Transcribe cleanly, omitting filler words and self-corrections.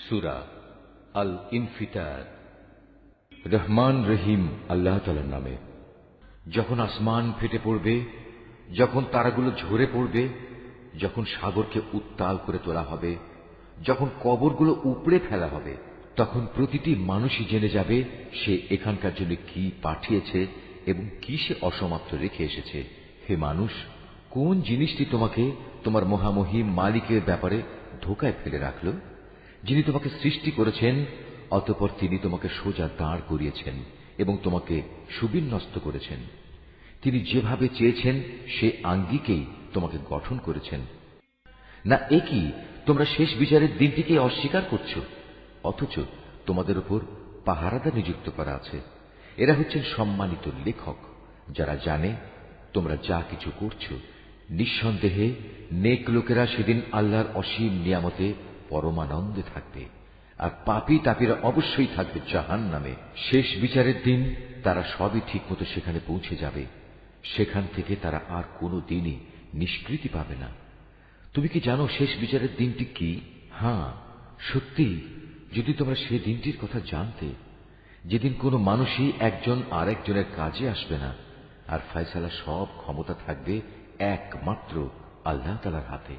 সূরা আল ইনফিতার। রহমান রহিম আল্লাহ তাআলার নামে। যখন আসমান ফেটে পড়বে, যখন তারাগুলো ঝরে পড়বে, যখন সাগরকে উত্তাল করে তোলা হবে, যখন কবরগুলো উপড়ে ফেলা হবে, তখন প্রতিটি মানুষই জেনে যাবে সে এখানকার জন্য কি পাঠিয়েছে এবং কি সে অসমাপ্ত রেখে এসেছে। হে মানুষ, কোন জিনিসটি তোমাকে তোমার মহামহিম মালিকের ব্যাপারে ধোকায় ফেলে রাখল, যিনি তোমাকে সৃষ্টি করেছেন, অতঃপর তিনি তোমাকে সোজা দাঁড় করিয়েছেন এবং তোমাকে সুবিন্যস্ত করেছেন। তিনি যেভাবে চেয়েছেন সে আঙ্গিকেই তোমাকে গঠন করেছেন। না একই তোমরা শেষ বিচারের দিনটিকে অস্বীকার করছ, অথচ তোমাদের উপর পাহারাদার নিযুক্ত করা আছে। এরা হচ্ছেন সম্মানিত লেখক, যারা জানে তোমরা যা কিছু করছো। নিঃসন্দেহে নেক লোকেরা সেদিন আল্লাহর অসীম নিয়ামতে পরমানন্দে থাকবে, আর পাপী তাপীরা অবশ্যই থাকবে জাহান্নামে। শেষ বিচারের দিন তারা সবই ঠিকমতো সেখানে পৌঁছে যাবে। সেখান থেকে তারা আর কোনো দিনই নিষ্কৃতি পাবে না। তুমি কি জানো শেষ বিচারের দিনটি কি? হ্যাঁ, সত্যি, যদি তোমরা সেই দিনটির কথা জানতে, যেদিন কোনো মানুষই একজন আর একজনের কাজে আসবে না, আর ফয়সালা সব ক্ষমতা থাকবে একমাত্র আল্লাহ তাআলার হাতে।